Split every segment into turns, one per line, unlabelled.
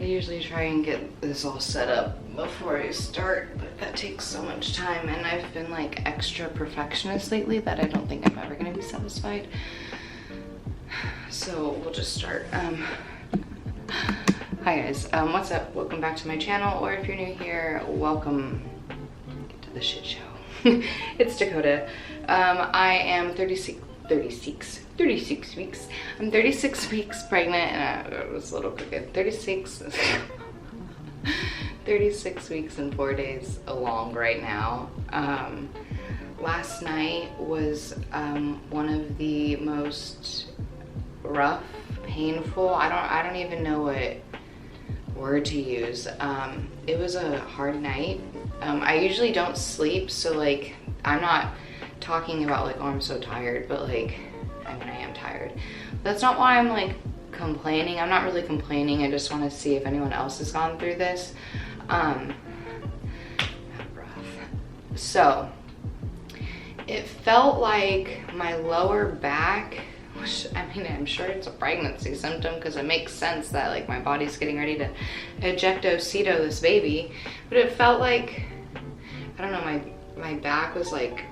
I usually try and get this all set up before I start, but that takes so much time, and I've been like extra perfectionist lately that I don't think I'm ever gonna be satisfied. So we'll just start. Hi guys, what's up? Welcome back to my channel, or if you're new here, welcome to the shit show. It's Dakota. I am 36 weeks. I'm 36 weeks pregnant, and I was a little crooked. 36 weeks and 4 days along right now. Last night was one of the most rough, painful, I don't even know what word to use. It was a hard night. I usually don't sleep, so like I'm not talking about like, oh, I'm so tired, but like, I mean, I am tired. That's not why I'm like complaining. I'm not really complaining. I just want to see if anyone else has gone through this. So it felt like my lower back, which, I mean, I'm sure it's a pregnancy symptom because it makes sense that like my body's getting ready to ejectocito this baby, but it felt like, I don't know, my back was like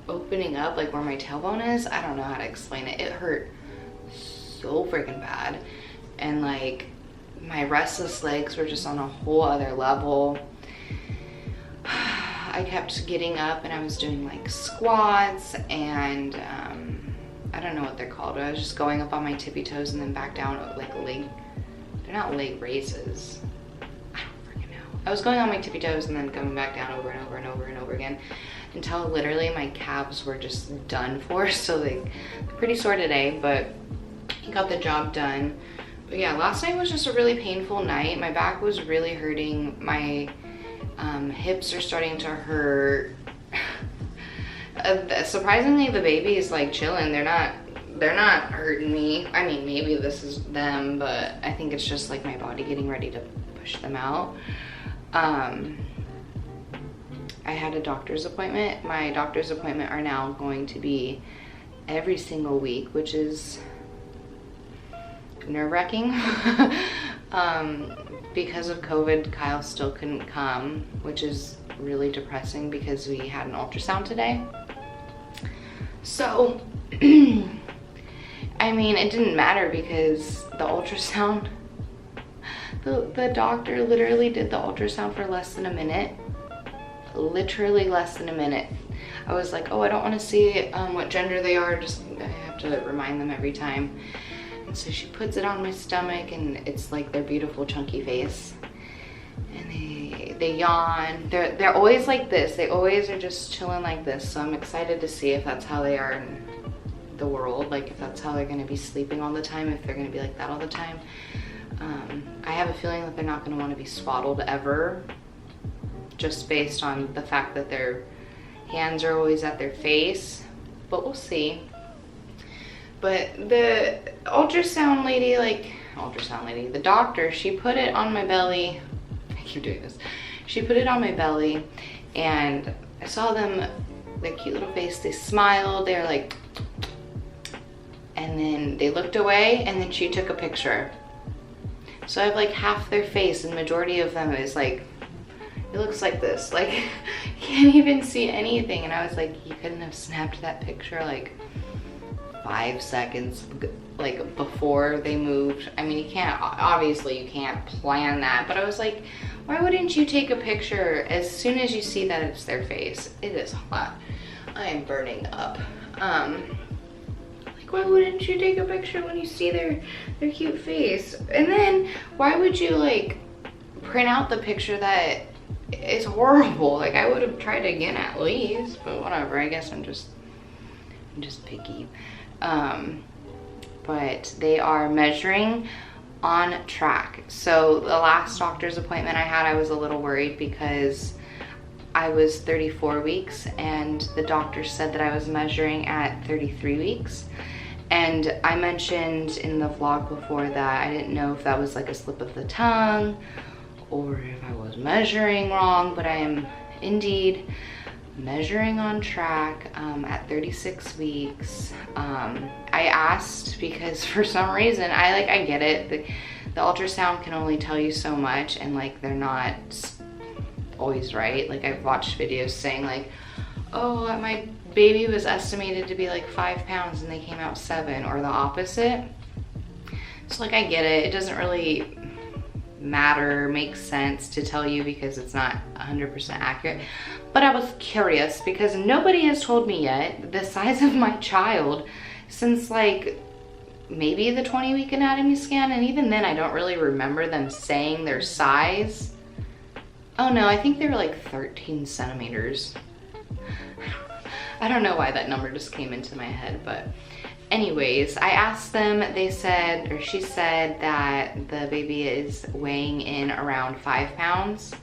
opening up, like where my tailbone is. I don't know how to explain it. It hurt so freaking bad, and like my restless legs were just on a whole other level. I kept getting up and I was doing like squats and I don't know what they're called, but I was just going up on my tippy toes and then back down, like they're not leg raises. I don't freaking know. I was going on my tippy toes and then coming back down over and over and over and over again until literally my calves were just done for. So like, they're pretty sore today, but I got the job done. But yeah, last night was just a really painful night. My back was really hurting. My hips are starting to hurt. Surprisingly, the baby is like chilling. They're not hurting me. I mean, maybe this is them, but I think it's just like my body getting ready to push them out. I had a doctor's appointment. My doctor's appointment are now going to be every single week, which is nerve-wracking. Because of COVID, Kyle still couldn't come, which is really depressing because we had an ultrasound today. So, I mean, it didn't matter because the ultrasound, the doctor literally did the ultrasound for less than a minute. Literally less than a minute. I was like, oh, I don't want to see what gender they are. Just, I have to remind them every time. And so she puts it on my stomach and it's like their beautiful chunky face. And they yawn. They're always like this. They always are just chilling like this. So I'm excited to see if that's how they are in the world. Like if that's how they're gonna be sleeping all the time, if they're gonna be like that all the time. I have a feeling that they're not gonna wanna be swaddled ever, just based on the fact that their hands are always at their face, but we'll see. But the ultrasound lady, the doctor, she put it on my belly. I keep doing this. She put it on my belly and I saw them, their cute little face, they smiled, they were like, and then they looked away and then she took a picture. So I have like half their face and majority of them is like, it looks like this, like you can't even see anything. And I was like, you couldn't have snapped that picture like 5 seconds like before they moved. I mean, you can't, obviously you can't plan that, but I was like, why wouldn't you take a picture as soon as you see that it's their face? It is hot. I am burning up. Like, why wouldn't you take a picture when you see their cute face? And then why would you like print out the picture that is horrible? Like, I would have tried again at least, but whatever. I guess I'm just picky. But they are measuring on track. So the last doctor's appointment I had, I was a little worried because I was 34 weeks and the doctor said that I was measuring at 33 weeks. And I mentioned in the vlog before that I didn't know if that was like a slip of the tongue or if I was measuring wrong, but I am indeed measuring on track at 36 weeks. I asked because for some reason, I get it. the ultrasound can only tell you so much, and like they're not always right. Like I've watched videos saying like, oh, my baby was estimated to be like 5 pounds and they came out 7, or the opposite. So like I get it, it doesn't really matter, make sense to tell you because it's not 100% accurate. But I was curious because nobody has told me yet the size of my child since like maybe the 20-week anatomy scan, and even then I don't really remember them saying their size. Oh no, I think they were like 13 centimeters. I don't know why that number just came into my head, but anyways, I asked them, they said, or she said that the baby is weighing in around 5 pounds.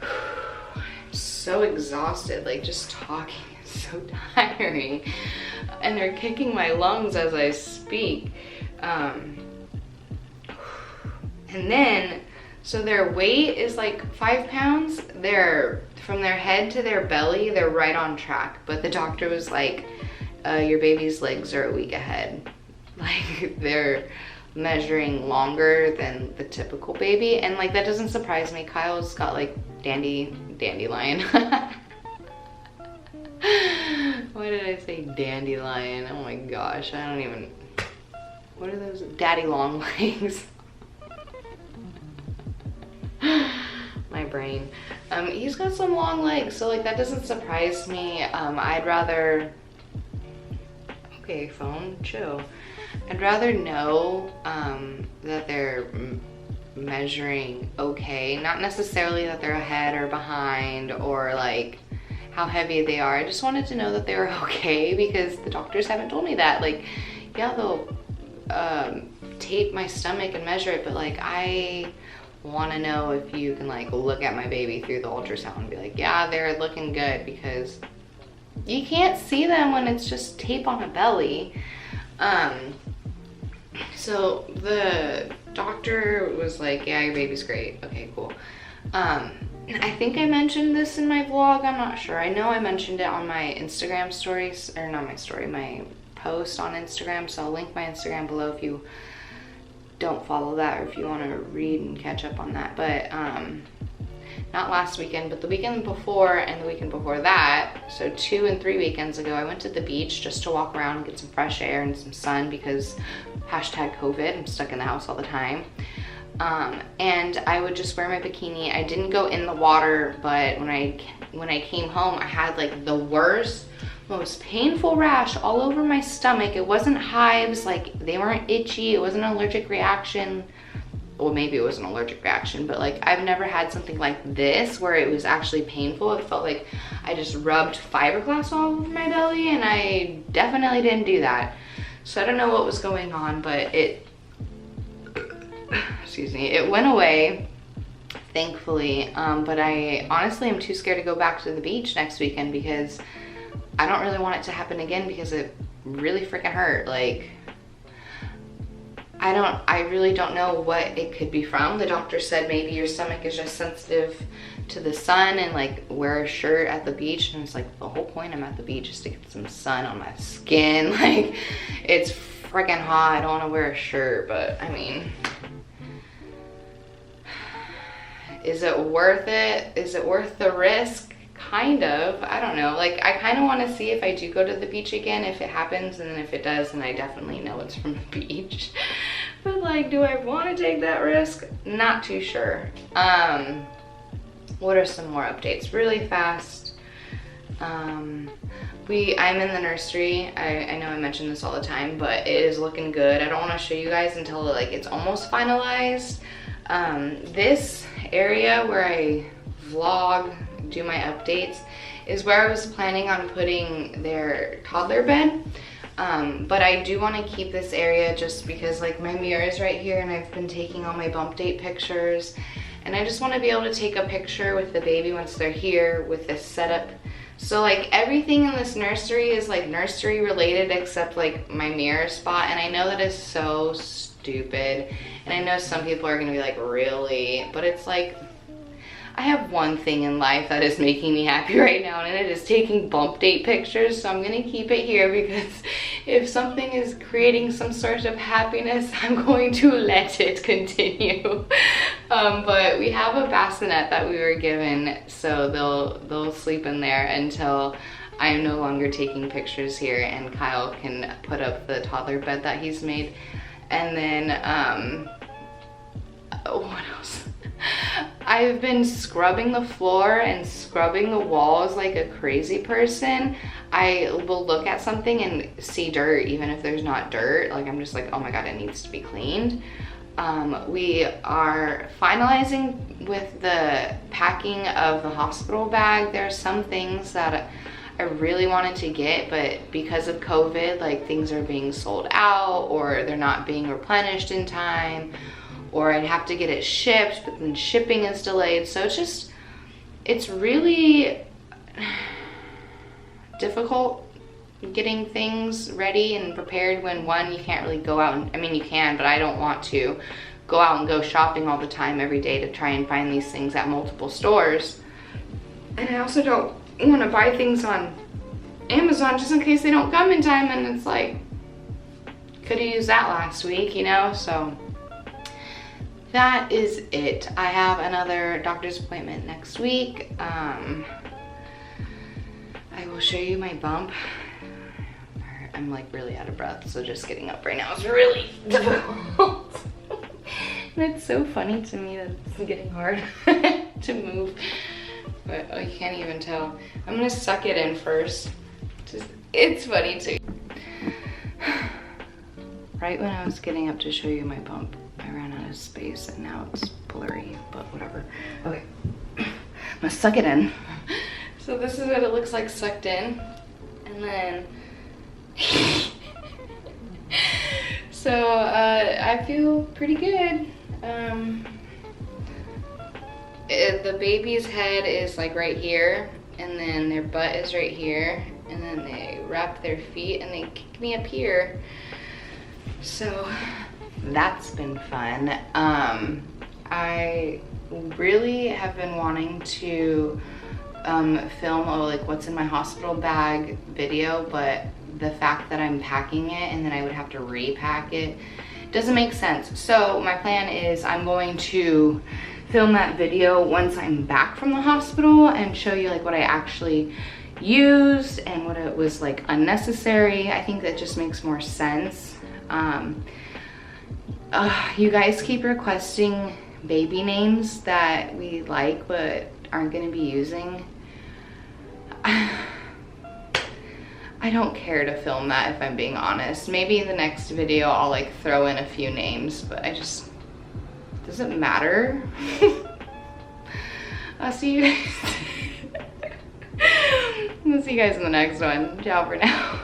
I'm so exhausted, like just talking is so tiring. And they're kicking my lungs as I speak. And then, so their weight is like 5 pounds. They're, from their head to their belly, they're right on track. But the doctor was like, your baby's legs are a week ahead. Like they're measuring longer than the typical baby. And like, that doesn't surprise me. Kyle's got like dandelion. Why did I say dandelion? Oh my gosh, I don't even, what are those? Daddy long legs. My brain. He's got some long legs, so like that doesn't surprise me. I'd rather, okay, phone, chill. I'd rather know that they're measuring okay, not necessarily that they're ahead or behind or like how heavy they are. I just wanted to know that they were okay because the doctors haven't told me that. Like, yeah, they'll tape my stomach and measure it, but like I want to know if you can like look at my baby through the ultrasound and be like, yeah, they're looking good, because you can't see them when it's just tape on a belly. So the doctor was like, yeah, your baby's great. Okay, cool. I think I mentioned this in my vlog, I'm not sure. I know I mentioned it on my Instagram stories, or not my story, my post on Instagram. So I'll link my Instagram below if you don't follow that, or if you want to read and catch up on that. But not last weekend, but the weekend before and the weekend before that, so 2 and 3 weekends ago, I went to the beach just to walk around and get some fresh air and some sun because hashtag COVID, I'm stuck in the house all the time. And I would just wear my bikini. I didn't go in the water, but when I came home, I had like the worst, most painful rash all over my stomach. It wasn't hives, like they weren't itchy, it wasn't an allergic reaction. Well, maybe it was an allergic reaction, but like I've never had something like this where it was actually painful. It felt like I just rubbed fiberglass all over my belly, and I definitely didn't do that. So I don't know what was going on, but it, excuse me, it went away, thankfully. But I honestly am too scared to go back to the beach next weekend because I don't really want it to happen again because it really freaking hurt. Like, I really don't know what it could be from. The doctor said maybe your stomach is just sensitive to the sun, and like wear a shirt at the beach. And it's like, the whole point I'm at the beach is to get some sun on my skin. Like, it's freaking hot, I don't want to wear a shirt. But I mean, is it worth it? Is it worth the risk? Kind of, I don't know. Like, I kind of want to see if I do go to the beach again, if it happens, and then if it does, then I definitely know it's from the beach. But like, do I want to take that risk? Not too sure. What are some more updates? Really fast. I'm in the nursery. I know I mention this all the time, but it is looking good. I don't want to show you guys until like it's almost finalized. This area where I vlog, do my updates, is where I was planning on putting their toddler bed. But I do want to keep this area just because like my mirror is right here, and I've been taking all my bump date pictures, and I just want to be able to take a picture with the baby once they're here with this setup. So like everything in this nursery is like nursery related except like my mirror spot, and I know that is so stupid, and I know some people are gonna be like, really? But it's like, I have one thing in life that is making me happy right now, and it is taking bump date pictures. So I'm gonna keep it here because if something is creating some sort of happiness, I'm going to let it continue. But we have a bassinet that we were given, so they'll sleep in there until I am no longer taking pictures here and Kyle can put up the toddler bed that he's made. And then, what else? I've been scrubbing the floor and scrubbing the walls like a crazy person. I will look at something and see dirt, even if there's not dirt. Like, I'm just like, oh my God, it needs to be cleaned. We are finalizing with the packing of the hospital bag. There are some things that I really wanted to get, but because of COVID, like, things are being sold out or they're not being replenished in time, or I'd have to get it shipped, but then shipping is delayed. So it's really difficult getting things ready and prepared when, one, you can't really go out and, I mean, you can, but I don't want to go out and go shopping all the time every day to try and find these things at multiple stores. And I also don't want to buy things on Amazon just in case they don't come in time, and it's like, could have used that last week, you know? So that is it. I have another doctor's appointment next week. I will show you my bump. I'm like really out of breath, so just getting up right now is really difficult. And it's so funny to me that it's getting hard to move, but oh, you can't even tell. I'm gonna suck it in first. It's funny too. Right when I was getting up to show you my bump, I ran out of space and now it's blurry, but whatever. Okay, I'm gonna suck it in. So this is what it looks like sucked in. And then, so I feel pretty good. The baby's head is like right here, and then their butt is right here, and then they wrap their feet and they kick me up here. So that's been fun. I really have been wanting to film a like what's in my hospital bag video, but the fact that I'm packing it and then I would have to repack it doesn't make sense. So my plan is I'm going to film that video once I'm back from the hospital and show you like what I actually used and what it was like unnecessary. I think that just makes more sense. You guys keep requesting baby names that we like but aren't going to be using. I don't care to film that, if I'm being honest. Maybe in the next video I'll like throw in a few names, but I just, doesn't matter. I'll see you guys. I'll see you guys in the next one. Ciao for now.